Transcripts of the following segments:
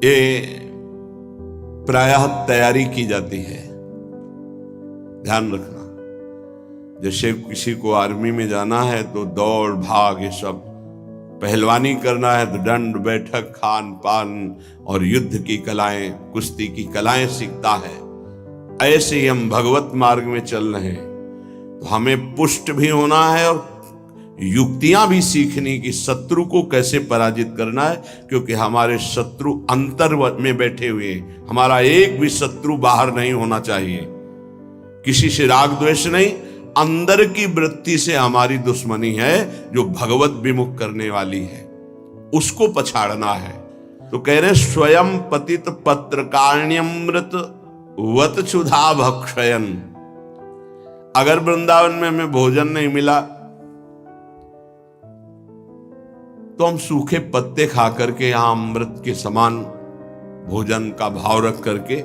ये प्रायः तैयारी की जाती है, ध्यान रखना। जैसे किसी को आर्मी में जाना है तो दौड़ भाग ये सब, पहलवानी करना है तो दंड बैठक खान पान और युद्ध की कलाएं, कुश्ती की कलाएं सीखता है। ऐसे ही हम भगवत मार्ग में चल रहे हैं तो हमें पुष्ट भी होना है और युक्तियां भी सीखनी कि शत्रु को कैसे पराजित करना है, क्योंकि हमारे शत्रु अंतर में बैठे हुए हैं। हमारा एक भी शत्रु बाहर नहीं होना चाहिए। किसी से राग द्वेष नहीं, अंदर की वृत्ति से हमारी दुश्मनी है जो भगवत विमुख करने वाली है, उसको पछाड़ना है। तो कह रहे स्वयं पतित पत्रकाण्यमृत वत क्षुधा भक्षयन। अगर वृंदावन में हमें भोजन नहीं मिला तो हम सूखे पत्ते खा करके यहां अमृत के समान भोजन का भाव रख करके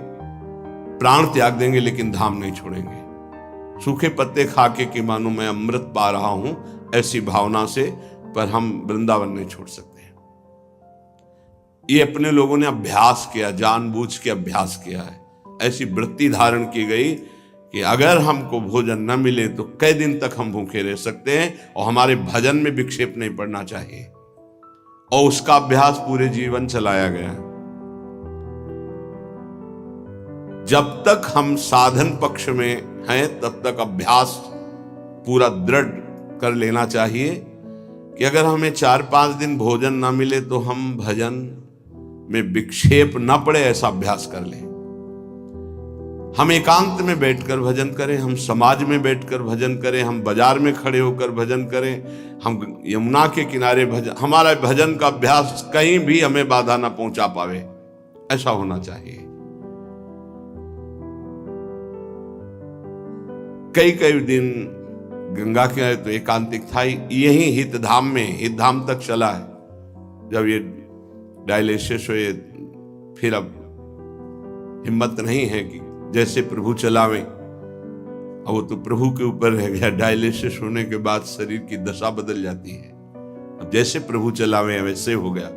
प्राण त्याग देंगे, लेकिन धाम नहीं छोड़ेंगे। सूखे पत्ते खा के कि मानो मैं अमृत पा रहा हूं, ऐसी भावना से, पर हम वृंदावन नहीं छोड़ सकते। ये अपने लोगों ने अभ्यास किया, जानबूझ के अभ्यास किया है। ऐसी वृत्ति धारण की गई कि अगर हमको भोजन न मिले तो कई दिन तक हम भूखे रह सकते हैं और हमारे भजन में विक्षेप नहीं पड़ना चाहिए, और उसका अभ्यास पूरे जीवन चलाया गया। जब तक हम साधन पक्ष में हैं तब तक अभ्यास पूरा दृढ़ कर लेना चाहिए कि अगर हमें 4-5 दिन भोजन ना मिले तो हम भजन में विक्षेप ना पड़े, ऐसा अभ्यास कर लें। हम एकांत में बैठकर भजन करें, हम समाज में बैठकर भजन करें, हम बाजार में खड़े होकर भजन करें, हम यमुना के किनारे भजन, हमारा भजन का अभ्यास कहीं भी हमें बाधा ना पहुंचा पावे, ऐसा होना चाहिए। कई दिन गंगा के तो एकांतिक था, यही हितधाम में, हितधाम तक चला है। जब ये डायलिसिस हुए फिर अब हिम्मत नहीं है कि जैसे प्रभु चलावे, अब वो तो प्रभु के ऊपर रह गया। डायलिसिस होने के बाद शरीर की दशा बदल जाती है, अब जैसे प्रभु चलावे वैसे हो गया।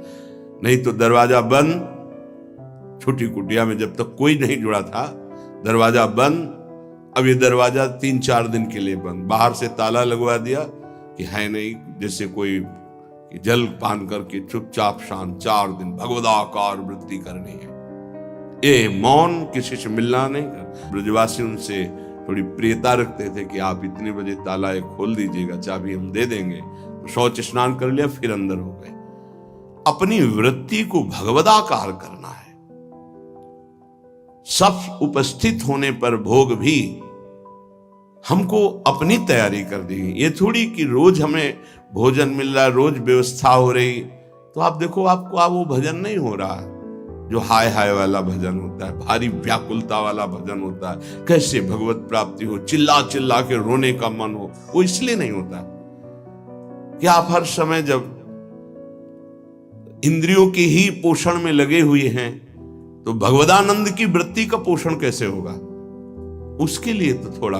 नहीं तो दरवाजा बंद, छोटी कुटिया में जब तक कोई नहीं जुड़ा था, दरवाजा बंद। अब ये दरवाजा 3-4 दिन के लिए बंद, बाहर से ताला लगवा दिया कि है नहीं, जैसे कोई जल पान करके चुपचाप शांत 4 दिन भगवदाकार वृत्ति करनी है। ये मौन, किसी से मिलना नहीं। ब्रजवासी उनसे थोड़ी प्रियता रखते थे कि आप इतने बजे ताला खोल दीजिएगा, चाबी हम दे देंगे। तो शौच स्नान कर लिया, फिर अंदर हो गए। अपनी वृत्ति को भगवदाकार करना है। सब उपस्थित होने पर भोग भी हमको अपनी तैयारी कर दी। ये थोड़ी कि रोज हमें भोजन मिल रहा है, रोज व्यवस्था हो रही, तो आप देखो आपको वो भजन नहीं हो रहा है जो हाय हाय वाला भजन होता है, भारी व्याकुलता वाला भजन होता है। कैसे भगवत प्राप्ति हो, चिल्ला चिल्ला के रोने का मन हो, वो इसलिए नहीं होता कि आप हर समय जब इंद्रियों के ही पोषण में लगे हुए हैं तो भगवदानंद की वृत्ति का पोषण कैसे होगा। उसके लिए तो थोड़ा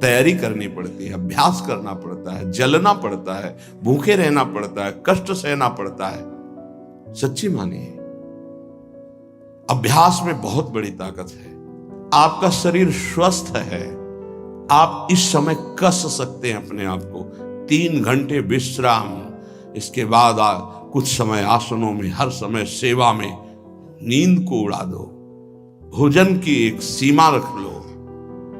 तैयारी करनी पड़ती है, अभ्यास करना पड़ता है, जलना पड़ता है, भूखे रहना पड़ता है, कष्ट सहना पड़ता है। सच्ची मानिए, अभ्यास में बहुत बड़ी ताकत है। आपका शरीर स्वस्थ है, आप इस समय कस सकते हैं अपने आप को। 3 घंटे विश्राम, इसके बाद कुछ समय आसनों में, हर समय सेवा में, नींद को उड़ा दो, भोजन की एक सीमा रख लो,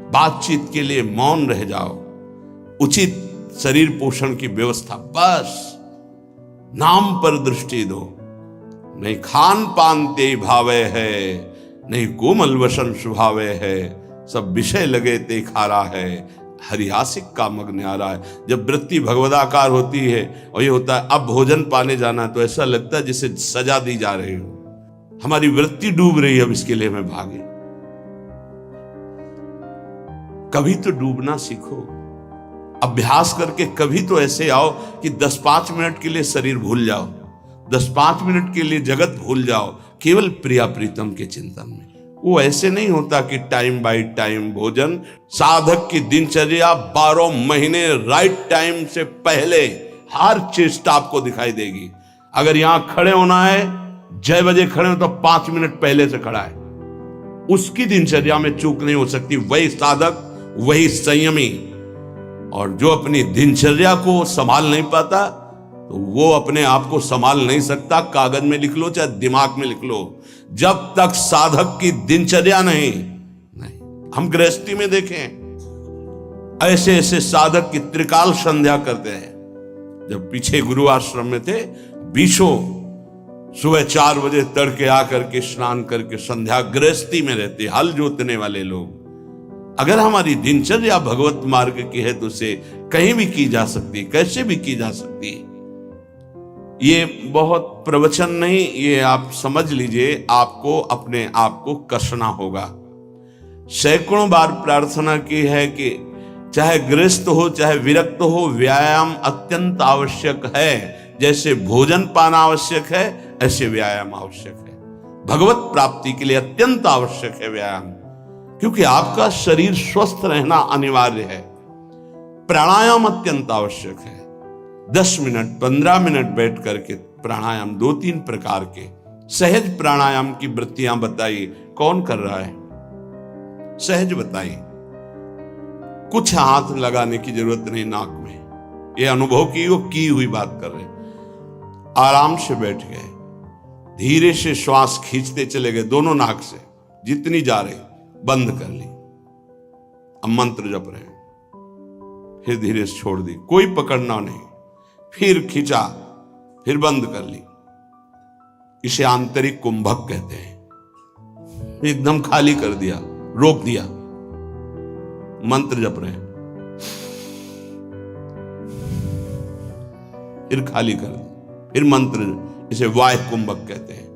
बातचीत के लिए मौन रह जाओ, उचित शरीर पोषण की व्यवस्था, बस नाम पर दृष्टि दो। नहीं खान पान ते भावे है, नहीं कोमल वसन सुभावे है, सब विषय लगे ते खारा है, हरिहासिक का मग न्यारा है। जब वृत्ति भगवदाकार होती है और ये होता है अब भोजन पाने जाना है, तो ऐसा लगता है जैसे सजा दी जा रही हो, हमारी वृत्ति डूब रही है, अब इसके लिए हमें भागे। कभी तो डूबना सीखो, अभ्यास करके कभी तो ऐसे आओ कि 10-5 मिनट के लिए शरीर भूल जाओ, 10-5 मिनट के लिए जगत भूल जाओ, केवल प्रिया प्रीतम के चिंतन में। वो ऐसे नहीं होता कि टाइम बाय टाइम भोजन। साधक की दिनचर्या 12 महीने राइट टाइम से पहले हर चेष्टा आपको दिखाई देगी। अगर यहां खड़े होना है, 6 बजे खड़े हो तो 5 मिनट पहले से खड़ा है, उसकी दिनचर्या में चूक नहीं हो सकती। वही साधक, वही संयमी। और जो अपनी दिनचर्या को संभाल नहीं पाता तो वो अपने आप को संभाल नहीं सकता। कागज में लिख लो चाहे दिमाग में लिख लो, जब तक साधक की दिनचर्या नहीं। हम गृहस्थी में देखें, ऐसे ऐसे साधक की त्रिकाल संध्या करते हैं। जब पीछे गुरु आश्रम में थे, बीचों सुबह 4 बजे तड़के आकर के स्नान करके संध्या गृहस्थी में रहते, हल जोतने वाले लोग। अगर हमारी दिनचर्या भगवत मार्ग की है तो उसे कहीं भी की जा सकती, कैसे भी की जा सकती। ये बहुत प्रवचन नहीं, ये आप समझ लीजिए, आपको अपने आप को कसना होगा। सैकड़ों बार प्रार्थना की है कि चाहे गृहस्थ हो चाहे विरक्त हो, व्यायाम अत्यंत आवश्यक है। जैसे भोजन पाना आवश्यक है, ऐसे व्यायाम आवश्यक है। भगवत प्राप्ति के लिए अत्यंत आवश्यक है व्यायाम, क्योंकि आपका शरीर स्वस्थ रहना अनिवार्य है। प्राणायाम अत्यंत आवश्यक है। 10 मिनट 15 मिनट बैठ करके प्राणायाम, 2-3 प्रकार के सहज प्राणायाम की वृत्तियां बताइए। कौन कर रहा है? सहज बताइए। कुछ हाथ लगाने की जरूरत नहीं नाक में, ये अनुभव की हुई बात कर रहे हैं। आराम से बैठ गए, धीरे से श्वास खींचते चले गए दोनों नाक से, जितनी जा रही बंद कर ली। अब मंत्र जप रहे हैं, फिर धीरे से छोड़ दी, कोई पकड़ना नहीं, फिर खींचा, फिर बंद कर ली। इसे आंतरिक कुंभक कहते हैं। एकदम खाली कर दिया, रोक दिया, मंत्र जप रहे हैं, फिर खाली कर दिया, फिर मंत्र, इसे वायु कुंभक कहते हैं।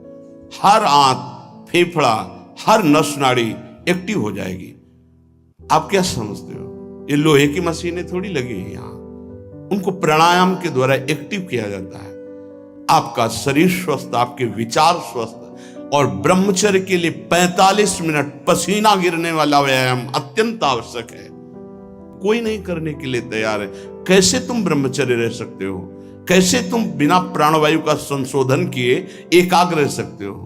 हर आंत, फेफड़ा, हर नस नाड़ी एक्टिव हो जाएगी। आप क्या समझते हो? ये लोहे की मशीनें थोड़ी लगी है यहां, उनको प्राणायाम के द्वारा एक्टिव किया जाता है। आपका शरीर स्वस्थ, आपके विचार स्वस्थ, और ब्रह्मचर्य के लिए 45 मिनट पसीना गिरने वाला व्यायाम अत्यंत आवश्यक है। कोई नहीं करने के लिए तैयार है। कैसे तुम ब्रह्मचर्य रह सकते हो? कैसे तुम बिना प्राणवायु का संशोधन किए एकाग्र रह सकते हो?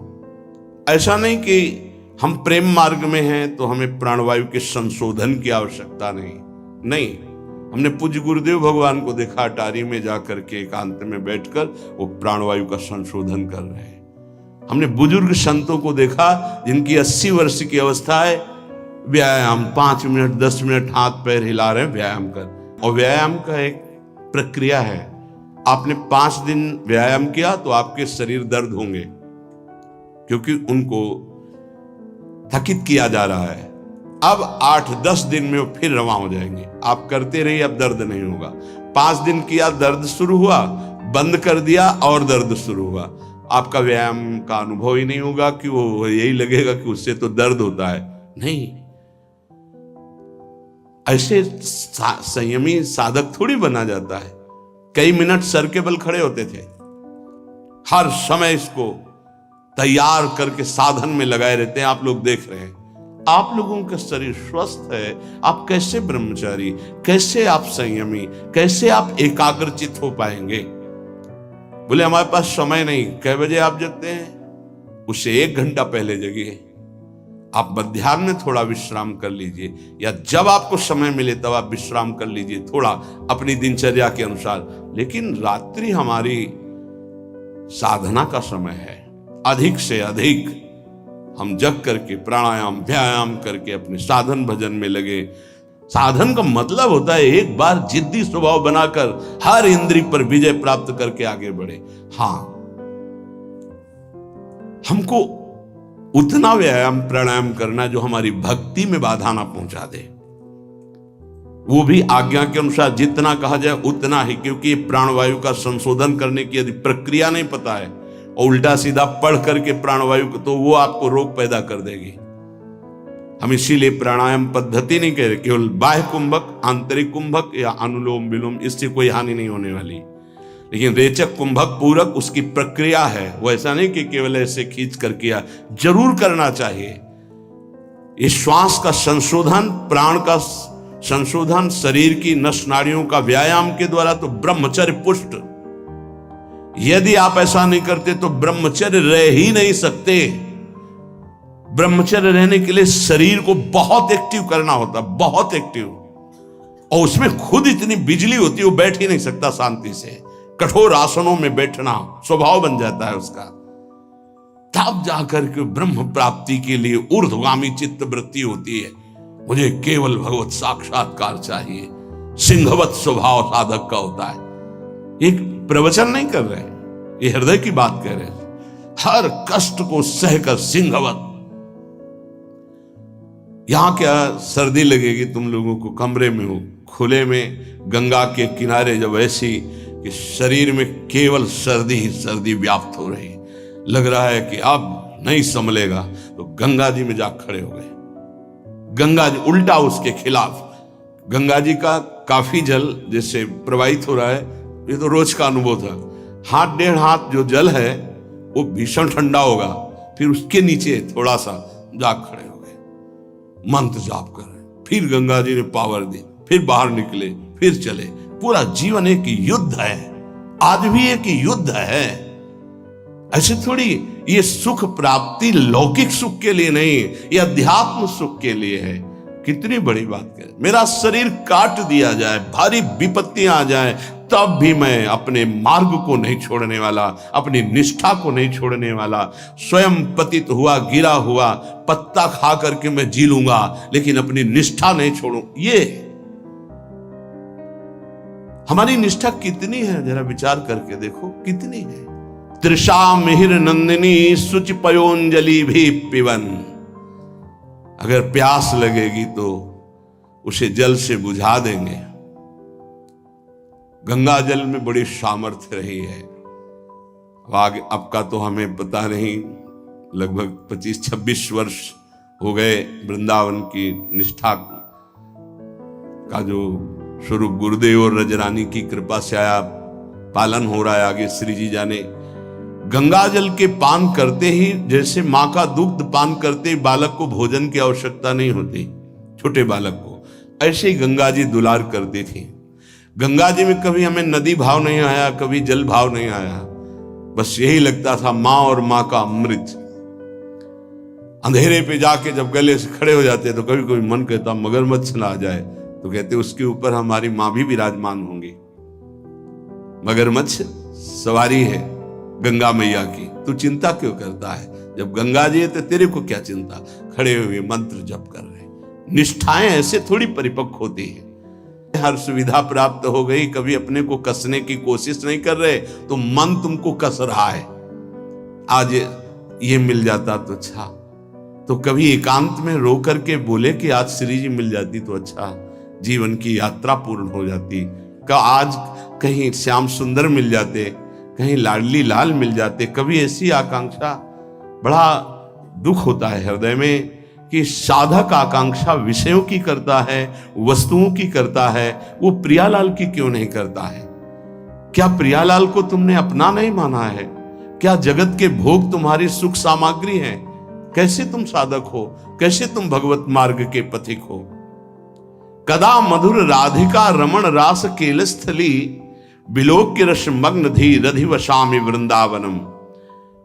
ऐसा नहीं कि हम प्रेम मार्ग में हैं तो हमें प्राणवायु के संशोधन की आवश्यकता नहीं। हमने पूज्य गुरुदेव भगवान को देखा, अटारी में जाकर के एकांत में बैठकर वो प्राणवायु का संशोधन कर रहे हैं। हमने बुजुर्ग संतों को देखा जिनकी 80 वर्ष की अवस्था है, व्यायाम 5 मिनट 10 मिनट हाथ पैर हिला रहे हैं, व्यायाम कर। और व्यायाम का एक प्रक्रिया है। आपने 5 दिन व्यायाम किया तो आपके शरीर दर्द होंगे, क्योंकि उनको थकित किया जा रहा है। अब 8-10 दिन में वो फिर रवा हो जाएंगे। आप करते रहिए, अब दर्द नहीं होगा। 5 दिन किया, दर्द शुरू हुआ, बंद कर दिया और दर्द शुरू हुआ। आपका व्यायाम का अनुभव ही नहीं होगा कि वो यही लगेगा कि उससे तो दर्द होता है। नहीं, ऐसे संयमी साधक थोड़ी बना जाता है। कई मिनट सर के बल खड़े होते थे, हर समय इसको तैयार करके साधन में लगाए रहते हैं। आप लोग देख रहे हैं, आप लोगों का शरीर स्वस्थ है। आप कैसे ब्रह्मचारी, कैसे आप संयमी, कैसे आप एकाग्रचित हो पाएंगे? बोले हमारे पास समय नहीं। कै बजे आप जगते हैं? उससे 1 घंटा पहले जगिए। आप मध्याह्न में थोड़ा विश्राम कर लीजिए, या जब आपको समय मिले तब आप विश्राम कर लीजिए थोड़ा अपनी दिनचर्या के अनुसार। लेकिन रात्रि हमारी साधना का समय है। अधिक से अधिक हम जग करके प्राणायाम व्यायाम करके अपने साधन भजन में लगे। साधन का मतलब होता है एक बार जिद्दी स्वभाव बनाकर हर इंद्रिय पर विजय प्राप्त करके आगे बढ़े। हाँ, हमको उतना व्यायाम प्राणायाम करना जो हमारी भक्ति में बाधा ना पहुंचा दे। वो भी आज्ञा के अनुसार जितना कहा जाए उतना ही, क्योंकि प्राणवायु का संशोधन करने की यदि प्रक्रिया नहीं पता है और उल्टा सीधा पढ़ करके प्राणवायु को, तो वो आपको रोग पैदा कर देगी। हम इसीलिए प्राणायाम पद्धति नहीं कह रहे, केवल बाह्य कुंभक, आंतरिक कुंभक या अनुलोम विलोम, इससे कोई हानि नहीं होने वाली। लेकिन रेचक कुंभक पूरक उसकी प्रक्रिया है। वो ऐसा नहीं कि केवल ऐसे खींच कर किया, जरूर करना चाहिए। ये श्वास का संशोधन, प्राण का संशोधन, शरीर की नस नाड़ियों का व्यायाम के द्वारा तो ब्रह्मचर्य पुष्ट। यदि आप ऐसा नहीं करते तो ब्रह्मचर्य रह ही नहीं सकते। ब्रह्मचर्य रहने के लिए शरीर को बहुत एक्टिव करना होता, बहुत एक्टिव, और उसमें खुद इतनी बिजली होती है, वो बैठ ही नहीं सकता शांति से। कठोर आसनों में बैठना स्वभाव बन जाता है उसका। तब जाकर के ब्रह्म प्राप्ति के लिए ऊर्ध्वगामी चित्त वृत्ति होती है। मुझे केवल भगवत साक्षात्कार चाहिए, सिंहवत स्वभाव साधक का होता है। एक प्रवचन नहीं कर रहे, ये हृदय की बात कह रहे हैं। हर कष्ट को सहकर सिंहवत। यहां क्या सर्दी लगेगी तुम लोगों को, कमरे में हो, खुले में, गंगा के किनारे, जब ऐसी कि शरीर में केवल सर्दी ही सर्दी व्याप्त हो रही, लग रहा है कि अब नहीं संभलेगा, तो गंगा जी में जा खड़े हो गए। गंगा जी उल्टा उसके खिलाफ, गंगा जी का काफी जल जैसे प्रवाहित हो रहा है, ये तो रोज का अनुभव था। हाथ 1.5 हाथ जो जल है वो भीषण ठंडा होगा, फिर उसके नीचे थोड़ा सा जा खड़े हो गए, मंत्र जाप कर रहे। फिर गंगा जी ने पावर दी, फिर बाहर निकले, फिर चले। पूरा जीवन एक युद्ध है, आज भी एक युद्ध है। ऐसे थोड़ी, ये सुख प्राप्ति लौकिक सुख के लिए नहीं, ये अध्यात्म सुख के लिए है। कितनी बड़ी बात है। मेरा शरीर काट दिया जाए, भारी विपत्तियां आ जाए, तब भी मैं अपने मार्ग को नहीं छोड़ने वाला, अपनी निष्ठा को नहीं छोड़ने वाला। स्वयं पतित हुआ, गिरा हुआ पत्ता खा करके मैं जी लूंगा, लेकिन अपनी निष्ठा नहीं छोड़ूं। ये हमारी निष्ठा कितनी है, जरा विचार करके देखो कितनी है। तृषा मिहिर नंदिनी सुच पयोंजलि भी पिवन। अगर प्यास लगेगी तो उसे जल से बुझा देंगे। गंगा जल में बड़ी सामर्थ्य रही है। आगे आपका तो हमें पता नहीं, लगभग 25-26 वर्ष हो गए वृंदावन की निष्ठा का जो स्वरूप गुरुदेव और रजरानी की कृपा से आया, पालन हो रहा है। आगे श्री जी जाने। गंगा जल के पान करते ही, जैसे माँ का दुग्ध पान करते ही बालक को भोजन की आवश्यकता नहीं होती, छोटे बालक को, ऐसे ही गंगा जी दुलार करती थी। गंगा जी में कभी हमें नदी भाव नहीं आया, कभी जल भाव नहीं आया, बस यही लगता था माँ और माँ का अमृत। अंधेरे पे जाके जब गले से खड़े हो जाते तो कभी कभी मन कहता मगरमच्छ ना आ जाए, तो कहते उसके ऊपर हमारी माँ भी विराजमान होंगी। मगरमच्छ सवारी है गंगा मैया की, तू चिंता क्यों करता है? जब गंगा जी है तो तेरे को क्या चिंता? खड़े हुए मंत्र जप कर रहे। निष्ठाएं ऐसे थोड़ी परिपक्व होती है। हर सुविधा प्राप्त हो गई, कभी अपने को कसने की कोशिश नहीं कर रहे, तो मन तुमको कस रहा है। आज ये मिल जाता तो अच्छा, तो कभी एकांत में रो करके बोले कि आज श्री जी मिल जाती तो अच्छा, जीवन की यात्रा पूर्ण हो जाती। का आज कहीं श्याम सुंदर मिल जाते, कहीं लाडली लाल मिल जाते, कभी ऐसी आकांक्षा। बड़ा दुख होता है हृदय में कि साधक आकांक्षा विषयों की करता है, वस्तुओं की करता है, वो प्रियालाल की क्यों नहीं करता है? क्या प्रियालाल को तुमने अपना नहीं माना है? क्या जगत के भोग तुम्हारी सुख सामग्री हैं? कैसे तुम साधक हो? कैसे तुम भगवत मार्ग के पथिक हो? कदा मधुर राधिका रमण रास केलस्थली, बिलोक के रस मग्न धी रधिवशामि वृंदावनम।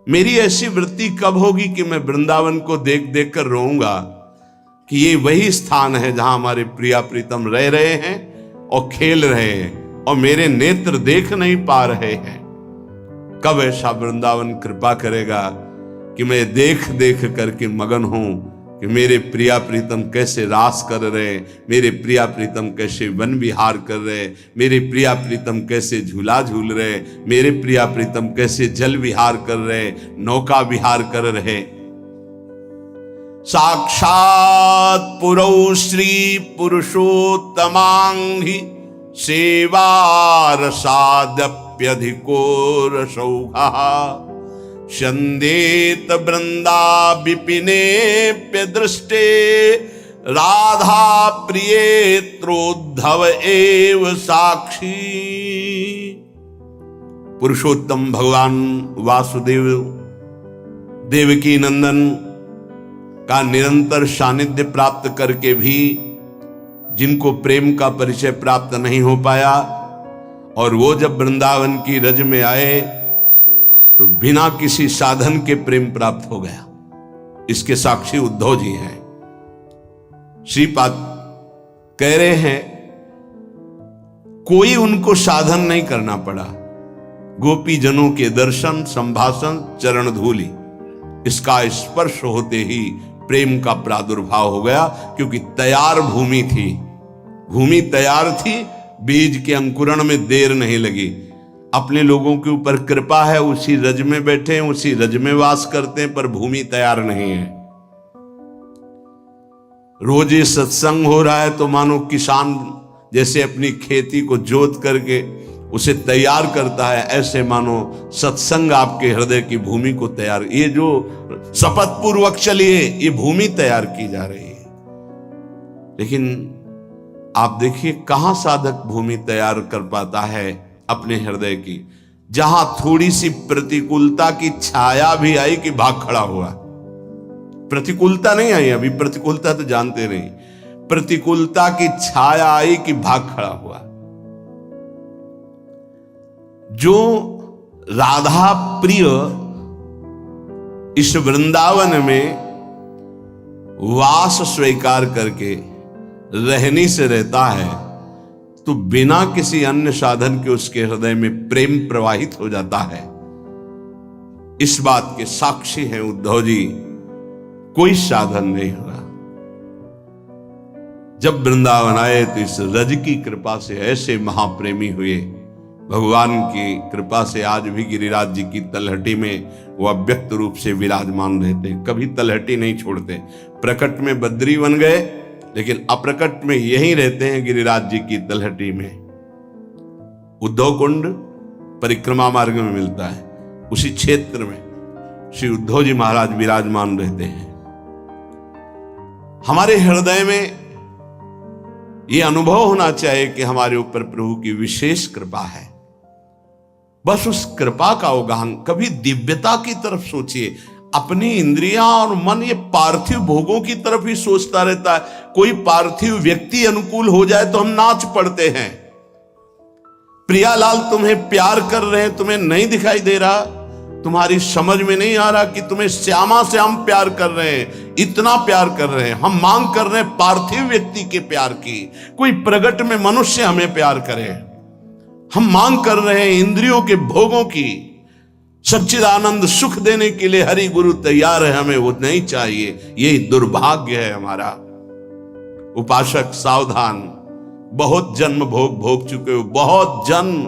मेरी ऐसी वृत्ति कब होगी कि मैं वृंदावन को देख देख कर रोऊंगा कि ये वही स्थान है जहां हमारे प्रिया प्रीतम रह रहे हैं और खेल रहे हैं, और मेरे नेत्र देख नहीं पा रहे हैं। कब ऐसा वृंदावन कृपा करेगा कि मैं देख देख करके मगन हूं कि मेरे प्रिया प्रीतम कैसे रास कर रहे, मेरे प्रिया प्रीतम कैसे वन विहार कर रहे, मेरे प्रिया प्रीतम कैसे झूला झूल रहे, मेरे प्रिया प्रीतम कैसे जल विहार कर रहे, नौका विहार कर रहे। साक्षात पुरौ श्री पुरुषोत्तमांघि सेवा रसादप्यधिको रसौघः, शंदेत वृंदा विपिनेप्य दृष्टे, राधा प्रियेत्रोद्धव एव साक्षी। पुरुषोत्तम भगवान वासुदेव देवकी नंदन का निरंतर सानिध्य प्राप्त करके भी जिनको प्रेम का परिचय प्राप्त नहीं हो पाया, और वो जब वृंदावन की रज में आए तो बिना किसी साधन के प्रेम प्राप्त हो गया। इसके साक्षी उद्धव जी हैं। श्रीपाद कह रहे हैं कोई उनको साधन नहीं करना पड़ा, गोपी जनों के दर्शन, संभाषण, चरण धूलि, इसका स्पर्श होते ही प्रेम का प्रादुर्भाव हो गया। क्योंकि तैयार भूमि थी, भूमि तैयार थी, बीज के अंकुरण में देर नहीं लगी। अपने लोगों के ऊपर कृपा है, उसी रज में बैठे हैं, उसी रज में वास करते हैं, पर भूमि तैयार नहीं है। रोज ये सत्संग हो रहा है तो मानो किसान जैसे अपनी खेती को जोत करके उसे तैयार करता है, ऐसे मानो सत्संग आपके हृदय की भूमि को तैयार, ये जो शपथ पूर्वक चलिए, ये भूमि तैयार की जा रही है। लेकिन आप देखिए कहां साधक भूमि तैयार कर पाता है अपने हृदय की। जहां थोड़ी सी प्रतिकूलता की छाया भी आई कि भाग खड़ा हुआ। प्रतिकूलता नहीं आई, अभी प्रतिकूलता तो जानते नहीं, प्रतिकूलता की छाया आई कि भाग खड़ा हुआ। जो राधा प्रिय इस वृंदावन में वास स्वीकार करके रहनी से रहता है, तो बिना किसी अन्य साधन के उसके हृदय में प्रेम प्रवाहित हो जाता है। इस बात के साक्षी हैं उद्धव जी, कोई साधन नहीं हुआ। जब वृंदावन आए तो इस रज की कृपा से ऐसे महाप्रेमी हुए। भगवान की कृपा से आज भी गिरिराज जी की तलहटी में वो अव्यक्त रूप से विराजमान रहते हैं, कभी तलहटी नहीं छोड़ते। प्रकट में बद्री बन गए, लेकिन अप्रकट में यहीं रहते हैं गिरिराज जी की तलहटी में। उद्धव कुंड परिक्रमा मार्ग में मिलता है, उसी क्षेत्र में श्री उद्धव जी महाराज विराजमान रहते हैं। हमारे हृदय में यह अनुभव होना चाहिए कि हमारे ऊपर प्रभु की विशेष कृपा है। बस उस कृपा का अवगाहन, कभी दिव्यता की तरफ सोचिए। अपनी इंद्रियां और मन ये पार्थिव भोगों की तरफ ही सोचता रहता है। कोई पार्थिव व्यक्ति अनुकूल हो जाए तो हम नाच पड़ते हैं। प्रियालाल तुम्हें प्यार कर रहे हैं, तुम्हें नहीं दिखाई दे रहा, तुम्हारी समझ में नहीं आ रहा कि तुम्हें श्यामा से हम प्यार कर रहे हैं, इतना प्यार कर रहे हैं। हम मांग कर रहे हैं पार्थिव व्यक्ति के प्यार की, कोई प्रगट में मनुष्य हमें प्यार करे। हम मांग कर रहे हैं इंद्रियों के भोगों की। सच्चिदानंद सुख देने के लिए हरि गुरु तैयार है, हमें वो नहीं चाहिए। यही दुर्भाग्य है हमारा। उपासक सावधान, बहुत जन्म भोग चुके हो, बहुत जन्म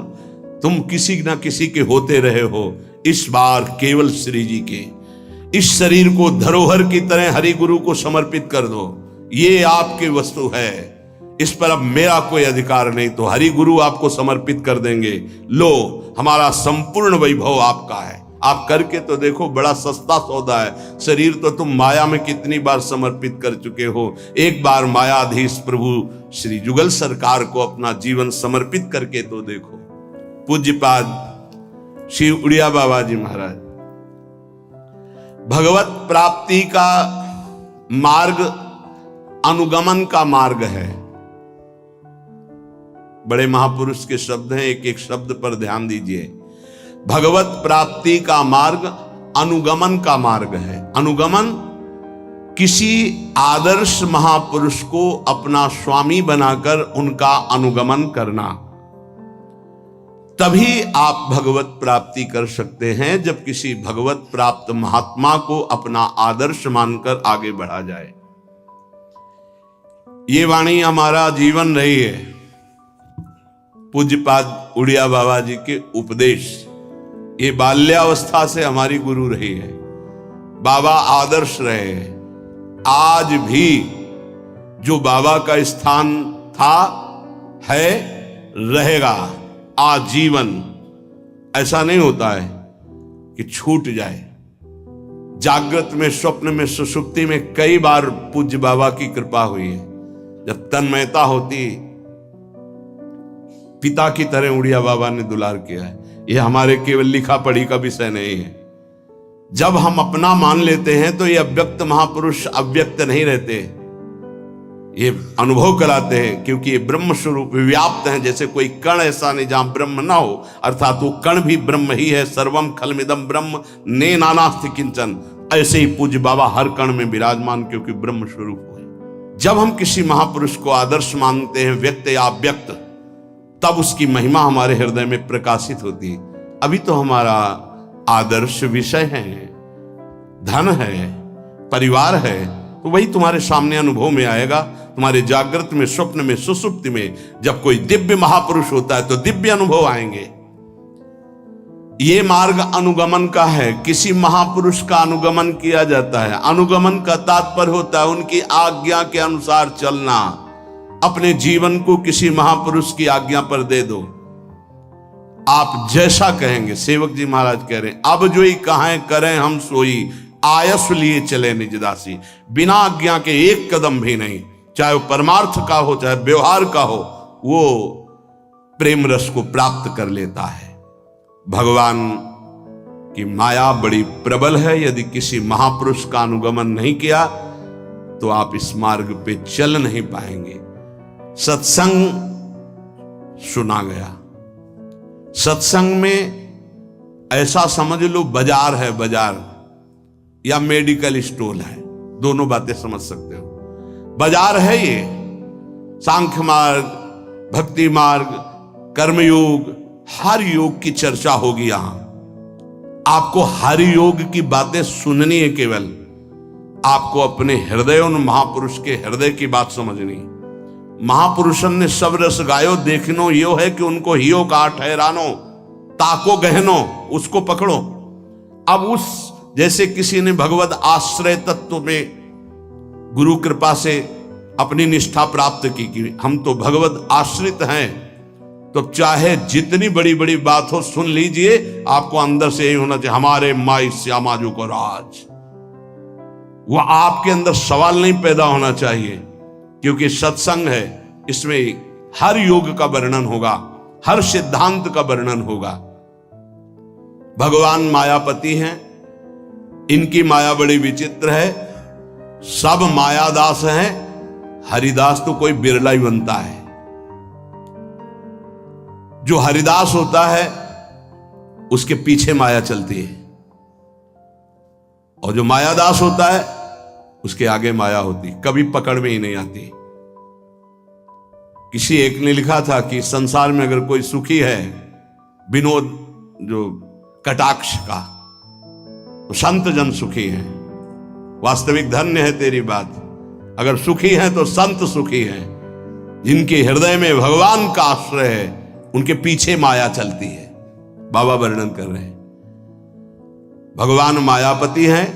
तुम किसी ना किसी के होते रहे हो। इस बार केवल श्री जी के इस शरीर को धरोहर की तरह हरि गुरु को समर्पित कर दो। ये आपकी वस्तु है, इस पर अब मेरा कोई अधिकार नहीं, तो हरि गुरु आपको समर्पित कर देंगे। लो, हमारा संपूर्ण वैभव आपका है। आप करके तो देखो, बड़ा सस्ता सौदा है। शरीर तो तुम माया में कितनी बार समर्पित कर चुके हो। एक बार मायाधीश प्रभु श्री जुगल सरकार को अपना जीवन समर्पित करके तो देखो। पूज्यपाद श्री उड़िया बाबा जी महाराज, भगवत प्राप्ति का मार्ग अनुगमन का मार्ग है। बड़े महापुरुष के शब्द हैं, एक एक शब्द पर ध्यान दीजिए। भगवत प्राप्ति का मार्ग अनुगमन का मार्ग है। अनुगमन किसी आदर्श महापुरुष को अपना स्वामी बनाकर उनका अनुगमन करना, तभी आप भगवत प्राप्ति कर सकते हैं। जब किसी भगवत प्राप्त महात्मा को अपना आदर्श मानकर आगे बढ़ा जाए। ये वाणी हमारा जीवन रही है। पूज्यपाद उड़िया बाबा जी के उपदेश, ये बाल्यावस्था से हमारी गुरु रही है। बाबा आदर्श रहे हैं। आज भी जो बाबा का स्थान था, है, रहेगा आजीवन। ऐसा नहीं होता है कि छूट जाए। जागृत में, स्वप्न में, सुषुप्ति में कई बार पूज्य बाबा की कृपा हुई है। जब तन्मयता होती, पिता की तरह उड़िया बाबा ने दुलार किया है। यह हमारे केवल लिखा पढ़ी का विषय नहीं है। जब हम अपना मान लेते हैं तो ये अव्यक्त महापुरुष अव्यक्त नहीं रहते। ये अनुभव कराते हैं, क्योंकि ये ब्रह्म स्वरूप व्याप्त हैं। जैसे कोई कण ऐसा नहीं जहां ब्रह्म ना हो, अर्थात वो कण भी ब्रह्म ही है। सर्वम खलमिदम ब्रह्म ने नानास्ति किंचन, ऐसे ही पूज्य बाबा हर कण में विराजमान, क्योंकि ब्रह्म स्वरूप है। जब हम किसी महापुरुष को आदर्श मानते हैं, व्यक्त या अव्यक्त, तब उसकी महिमा हमारे हृदय में प्रकाशित होती है। अभी तो हमारा आदर्श विषय है, धन है, परिवार है, तो वही तुम्हारे सामने अनुभव में आएगा। तुम्हारे जागृत में, स्वप्न में, सुसुप्ति में जब कोई दिव्य महापुरुष होता है तो दिव्य अनुभव आएंगे। ये मार्ग अनुगमन का है, किसी महापुरुष का अनुगमन किया जाता है। अनुगमन का तात्पर्य होता है उनकी आज्ञा के अनुसार चलना। अपने जीवन को किसी महापुरुष की आज्ञा पर दे दो, आप जैसा कहेंगे। सेवक जी महाराज कह रहे हैं, अब जो ही कहें करें हम सोई, आयस लिए चले निज दासी। बिना आज्ञा के एक कदम भी नहीं, चाहे वो परमार्थ का हो चाहे व्यवहार का हो, वो प्रेम रस को प्राप्त कर लेता है। भगवान की माया बड़ी प्रबल है। यदि किसी महापुरुष का अनुगमन नहीं किया तो आप इस मार्ग पे चल नहीं पाएंगे। सत्संग सुना गया, सत्संग में ऐसा समझ लो बाजार है, बाजार या मेडिकल स्टोर है, दोनों बातें समझ सकते हो। बाजार है ये, सांख्य मार्ग, भक्ति मार्ग, कर्मयोग, हर योग की चर्चा होगी यहां। आपको हर योग की बातें सुननी है, केवल आपको अपने हृदय उन महापुरुष के हृदय की बात समझनी। महापुरुषन ने सब रस गायो, देखनो यो है कि उनको हियो का ठहरानो, ताको गहनो, उसको पकड़ो। अब उस जैसे किसी ने भगवत आश्रय तत्व में गुरु कृपा से अपनी निष्ठा प्राप्त की कि हम तो भगवत आश्रित हैं, तो चाहे जितनी बड़ी बड़ी बात हो सुन लीजिए, आपको अंदर से यही होना चाहिए, हमारे माई श्यामाजू को राज। वह आपके अंदर सवाल नहीं पैदा होना चाहिए, क्योंकि सत्संग है, इसमें हर योग का वर्णन होगा, हर सिद्धांत का वर्णन होगा। भगवान मायापति हैं, इनकी माया बड़ी विचित्र है। सब मायादास हैं, हरिदास तो कोई बिरला ही बनता है। जो हरिदास होता है उसके पीछे माया चलती है, और जो मायादास होता है उसके आगे माया होती, कभी पकड़ में ही नहीं आती। किसी एक ने लिखा था कि संसार में अगर कोई सुखी है, विनोद जो कटाक्ष का, तो संत जन सुखी हैं। वास्तविक धन्य है तेरी बात, अगर सुखी हैं तो संत सुखी हैं। जिनके हृदय में भगवान का आश्रय है, उनके पीछे माया चलती है। बाबा वर्णन कर रहे हैं, भगवान मायापति हैं,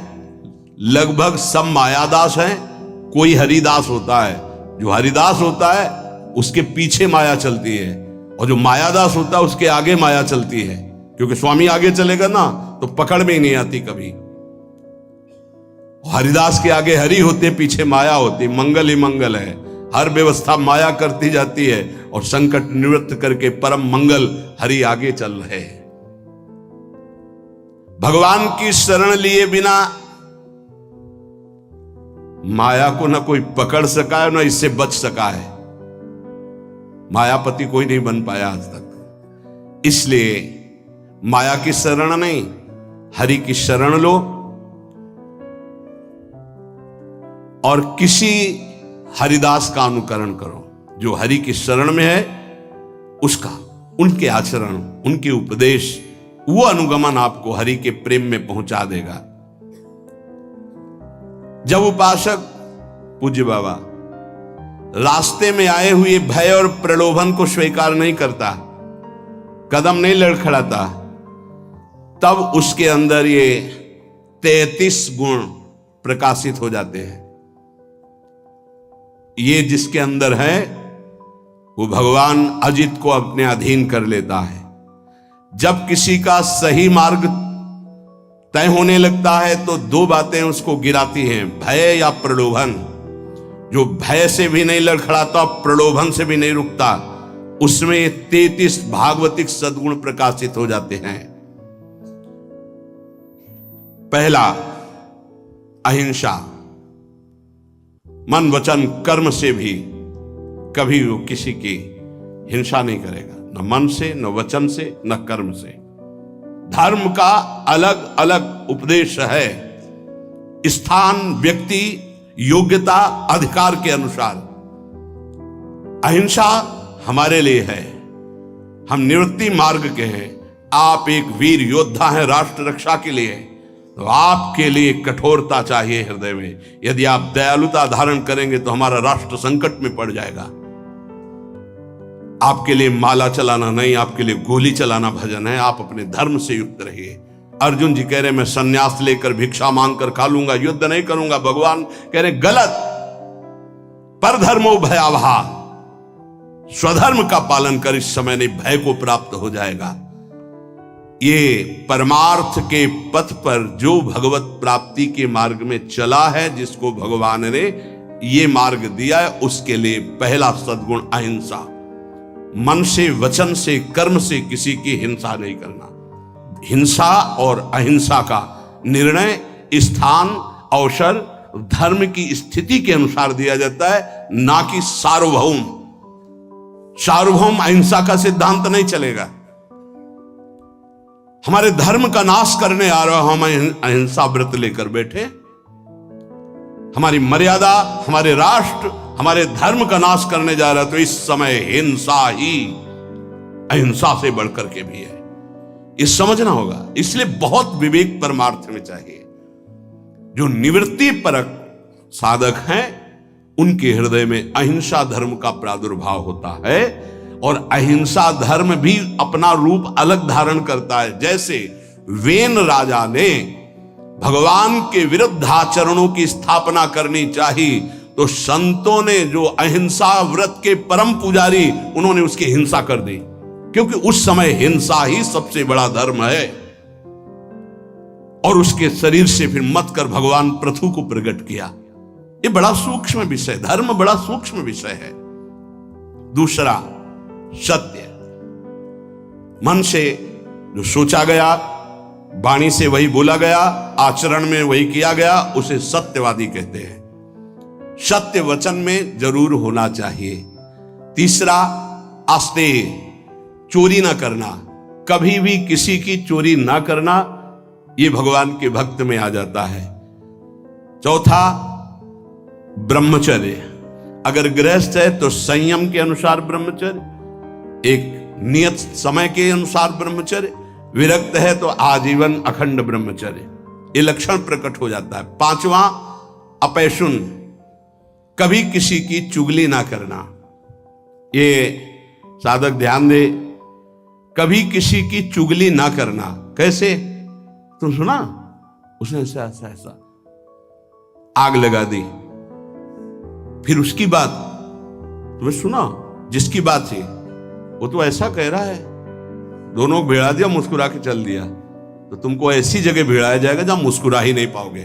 लगभग सब मायादास हैं। कोई हरिदास होता है, जो हरिदास होता है उसके पीछे माया चलती है, और जो मायादास होता है उसके आगे माया चलती है, क्योंकि स्वामी आगे चलेगा ना तो पकड़ में ही नहीं आती कभी। हरिदास के आगे हरि होते, पीछे माया होती। मंगल ही मंगल है, हर व्यवस्था माया करती जाती है, और संकट निवृत्त करके परम मंगल हरि आगे चल रहे हैं। भगवान की शरण लिए बिना माया को न कोई पकड़ सका है, न इससे बच सका है। मायापति कोई नहीं बन पाया आज तक। इसलिए माया की शरण नहीं, हरि की शरण लो, और किसी हरिदास का अनुकरण करो जो हरि की शरण में है, उसका, उनके आचरण, उनके उपदेश, वो अनुगमन आपको हरि के प्रेम में पहुंचा देगा। जब उपासक पूज्य बाबा रास्ते में आए हुए भय और प्रलोभन को स्वीकार नहीं करता, कदम नहीं लड़खड़ाता, तब उसके अंदर ये 33 गुण प्रकाशित हो जाते हैं। ये जिसके अंदर है वो भगवान अजित को अपने अधीन कर लेता है। जब किसी का सही मार्ग तय होने लगता है तो दो बातें उसको गिराती हैं, भय या प्रलोभन। जो भय से भी नहीं लड़खड़ाता, प्रलोभन से भी नहीं रुकता, उसमें 33 भागवतिक सद्गुण प्रकाशित हो जाते हैं। पहला, अहिंसा। मन वचन कर्म से भी कभी वो किसी की हिंसा नहीं करेगा, न मन से, न वचन से, न कर्म से। धर्म का अलग अलग उपदेश है, स्थान, व्यक्ति, योग्यता, अधिकार के अनुसार। अहिंसा हमारे लिए है, हम निवृत्ति मार्ग के हैं। आप एक वीर योद्धा हैं राष्ट्र रक्षा के लिए, तो आपके लिए कठोरता चाहिए हृदय में। यदि आप दयालुता धारण करेंगे तो हमारा राष्ट्र संकट में पड़ जाएगा। आपके लिए माला चलाना नहीं, आपके लिए गोली चलाना भजन है। आप अपने धर्म से युक्त रहिए। अर्जुन जी कह रहे मैं सन्यास लेकर भिक्षा मांगकर खा लूंगा, युद्ध नहीं करूंगा। भगवान कह रहे गलत, पर धर्मो भयावहा, स्वधर्म का पालन कर, इस समय नहीं भय को प्राप्त हो जाएगा। ये परमार्थ के पथ पर जो भगवत प्राप्ति के मार्ग में चला है, जिसको भगवान ने ये मार्ग दिया है, उसके लिए पहला सद्गुण अहिंसा। मन से, वचन से, कर्म से किसी की हिंसा नहीं करना। हिंसा और अहिंसा का निर्णय स्थान, अवसर, धर्म की स्थिति के अनुसार दिया जाता है, ना कि सार्वभौम। सार्वभौम अहिंसा का सिद्धांत नहीं चलेगा। हमारे धर्म का नाश करने आ रहा, हम अहिंसा व्रत लेकर बैठे, हमारी मर्यादा, हमारे राष्ट्र, हमारे धर्म का नाश करने जा रहा है, तो इस समय हिंसा ही अहिंसा से बढ़कर के भी है। ये समझना होगा। इसलिए बहुत विवेक परमार्थ में चाहिए। जो निवृत्ति परक साधक हैं, उनके हृदय में अहिंसा धर्म का प्रादुर्भाव होता है, और अहिंसा धर्म भी अपना रूप अलग धारण करता है। जैसे वेन राजा ने भगवान के विरुद्ध आचरणों की स्थापना करनी चाहिए, तो संतों ने जो अहिंसा व्रत के परम पुजारी, उन्होंने उसकी हिंसा कर दी, क्योंकि उस समय हिंसा ही सबसे बड़ा धर्म है। और उसके शरीर से फिर मत कर भगवान पृथु को प्रकट किया। ये बड़ा सूक्ष्म विषय, धर्म बड़ा सूक्ष्म विषय है। दूसरा सत्य, मन से जो सोचा गया, वाणी से वही बोला गया, आचरण में वही किया गया, उसे सत्यवादी कहते हैं। सत्य वचन में जरूर होना चाहिए। तीसरा आस्तेय, चोरी ना करना, कभी भी किसी की चोरी ना करना, ये भगवान के भक्त में आ जाता है। चौथा ब्रह्मचर्य, अगर गृहस्थ है तो संयम के अनुसार ब्रह्मचर्य, एक नियत समय के अनुसार ब्रह्मचर्य, विरक्त है तो आजीवन अखंड ब्रह्मचर्य, ये लक्षण प्रकट हो जाता है। पांचवा अपैशुन, कभी किसी की चुगली ना करना। ये साधक ध्यान दे, कभी किसी की चुगली ना करना। कैसे? तुम सुना उसने ऐसा ऐसा ऐसा आग लगा दी, फिर उसकी बात तुम्हें सुना, जिसकी बात थी वो तो ऐसा कह रहा है, दोनों भिड़ा दिया, मुस्कुरा के चल दिया, तो तुमको ऐसी जगह भिड़ाया जाएगा जहां मुस्कुरा ही नहीं पाओगे,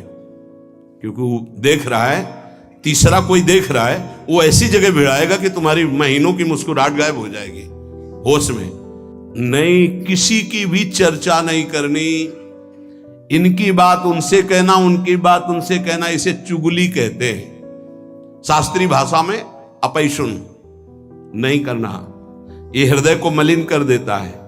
क्योंकि वो देख रहा है, तीसरा कोई देख रहा है, वो ऐसी जगह भिड़ाएगा कि तुम्हारी महीनों की मुस्कुराहट गायब हो जाएगी। होश में नहीं, किसी की भी चर्चा नहीं करनी, इनकी बात उनसे कहना, उनकी बात उनसे कहना, इसे चुगली कहते हैं। शास्त्रीय भाषा में अपैशुन नहीं करना, ये हृदय को मलिन कर देता है।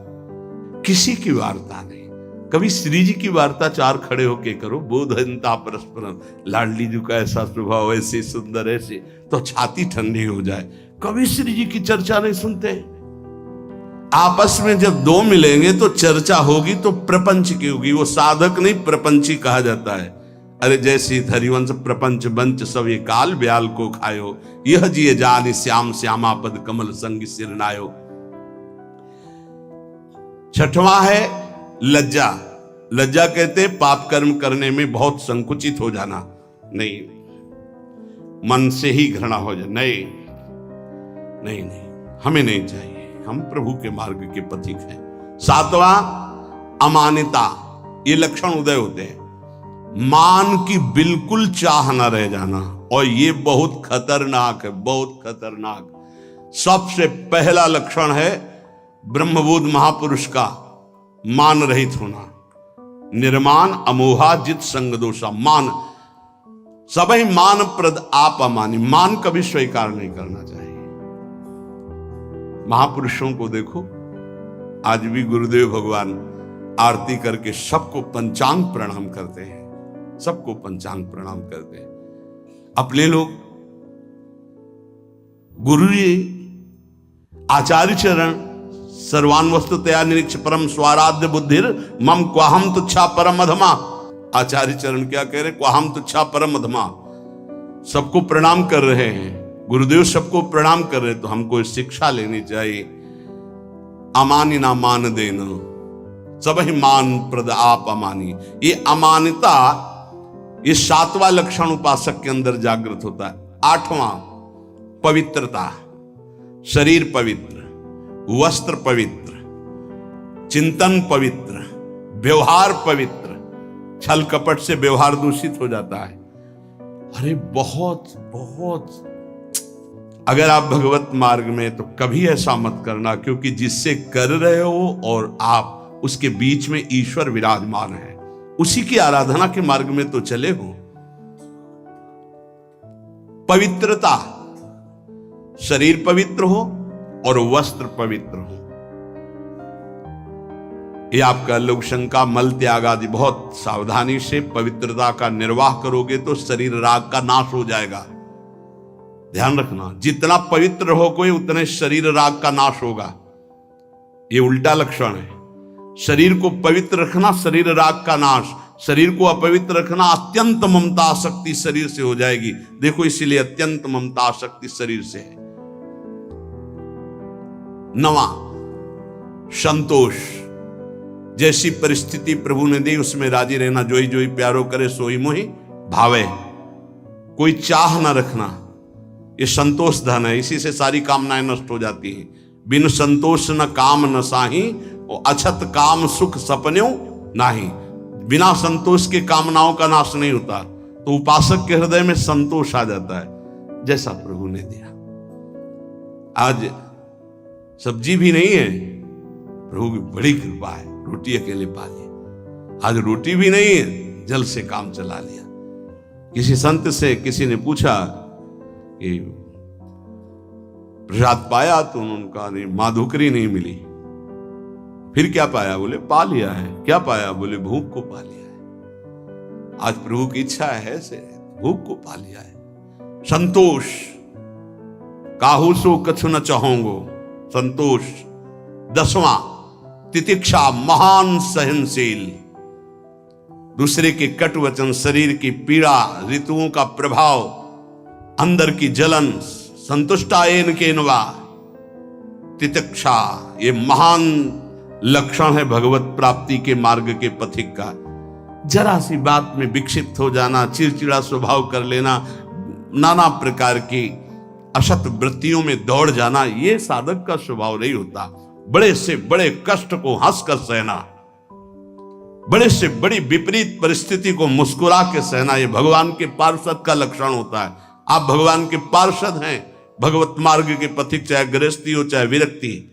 किसी की वार्ता नहीं, कभी श्री जी की वार्ता चार खड़े होके करो, बोधनता परस्परम, लाडली जी का ऐसा स्वभाव, ऐसे सुंदर, ऐसे, तो छाती ठंडी हो जाए। कभी श्री जी की चर्चा नहीं सुनते। आपस में जब दो मिलेंगे तो चर्चा होगी, तो प्रपंच की होगी। वो साधक नहीं, प्रपंची कहा जाता है। अरे जैसी हरिवंश प्रपंच बंच सब ये काल ब्याल को खायो, यह जिये जान श्याम श्यामा पद कमल संग सिरनायो। छठवां है लज्जा। लज्जा कहते पाप कर्म करने में बहुत संकुचित हो जाना, नहीं, मन से ही घृणा हो जाए, नहीं नहीं नहीं, हमें नहीं चाहिए, हम प्रभु के मार्ग के पथिक हैं। सातवां अमानिता, ये लक्षण उदय होते हैं। मान की बिल्कुल चाह न रह जाना, और ये बहुत खतरनाक है, बहुत खतरनाक। सबसे पहला लक्षण है ब्रह्मबोध महापुरुष का मान रहित होना। निर्मान अमोहा जित संग दोषा, मान सबहि मान प्रद आप अमानी। मान कभी स्वीकार नहीं करना चाहिए। महापुरुषों को देखो, आज भी गुरुदेव भगवान आरती करके सबको पंचांग प्रणाम करते हैं, सबको पंचांग प्रणाम करते हैं। अपने लोग गुरु आचार्य चरण सर्वान वस्तुतया निरीक्ष परम स्वाराध्य बुद्धिर मम क्वाहम तुच्छा परम अधमा। आचार्य चरण क्या कह रहे? क्वाहम तुच्छा परम अधमा। सबको प्रणाम कर रहे हैं, गुरुदेव सबको प्रणाम कर रहे हैं, तो हमको शिक्षा लेनी चाहिए। अमानी ना मान देना, सबहि मान प्रद आप अमानी। ये अमानिता, ये 7वां लक्षण उपासक के अंदर जागृत होता है। 8वां पवित्रता, शरीर पवित्र, वस्त्र पवित्र, चिंतन पवित्र, व्यवहार पवित्र। छल कपट से व्यवहार दूषित हो जाता है। अरे बहुत बहुत, अगर आप भगवत मार्ग में, तो कभी ऐसा मत करना, क्योंकि जिससे कर रहे हो और आप उसके बीच में ईश्वर विराजमान है, उसी की आराधना के मार्ग में तो चले हो। पवित्रता, शरीर पवित्र हो और वस्त्र पवित्र हो। ये आपका लोग शंका, मल त्याग आदि बहुत सावधानी से पवित्रता का निर्वाह करोगे तो शरीर राग का नाश हो जाएगा। ध्यान रखना, जितना पवित्र हो कोई, उतने शरीर राग का नाश होगा। ये उल्टा लक्षण है। शरीर को पवित्र रखना, शरीर राग का नाश। शरीर को अपवित्र रखना, अत्यंत ममता आसक्ति शरीर से हो जाएगी। देखो, इसीलिए अत्यंत ममता आसक्ति शरीर से है। 9वां संतोष। जैसी परिस्थिति प्रभु ने दी उसमें राजी रहना। जोई जोई प्यारो करे सोई मोहि भावे। कोई चाह न रखना, ये संतोष धन है। इसी से सारी कामनाएं नष्ट हो जाती हैं। बिन संतोष न काम न साही, और अछत काम सुख सपन्यों नाही। बिना संतोष के कामनाओं का नाश नहीं होता। तो उपासक के हृदय में संतोष आ जाता है, जैसा प्रभु ने दिया। आज सब्जी भी नहीं है, प्रभु की बड़ी कृपा है, रोटी अकेले पा ली। आज रोटी भी नहीं है, जल से काम चला लिया। किसी संत से किसी ने पूछा कि प्रसाद पाया, तो उन्होंने कहा नहीं, माधुकरी नहीं मिली। फिर क्या पाया? बोले पा लिया है। क्या पाया? बोले भूख को पा लिया है। आज प्रभु की इच्छा है से भूख को पा लिया है। संतोष, काहू सो कछु न चाहोगो, संतोष। 10वां तितिक्षा, महान सहनशील। दूसरे के कटु वचन, शरीर की पीड़ा, ऋतुओं का प्रभाव, अंदर की जलन, संतुष्टायन के नवा। तितिक्षा, ये महान लक्षण है भगवत प्राप्ति के मार्ग के पथिक का। जरा सी बात में विक्षिप्त हो जाना, चिड़चिड़ा स्वभाव कर लेना, नाना प्रकार की असत वृत्तियों में दौड़ जाना, ये साधक का स्वभाव नहीं होता। बड़े से बड़े कष्ट को हंसकर सहना, बड़े से बड़ी विपरीत परिस्थिति को मुस्कुरा के सहना, ये भगवान के पार्षद का लक्षण होता है। आप भगवान के पार्षद हैं, भगवत मार्ग के पथिक, चाहे गृहस्थी हो चाहे विरक्ति।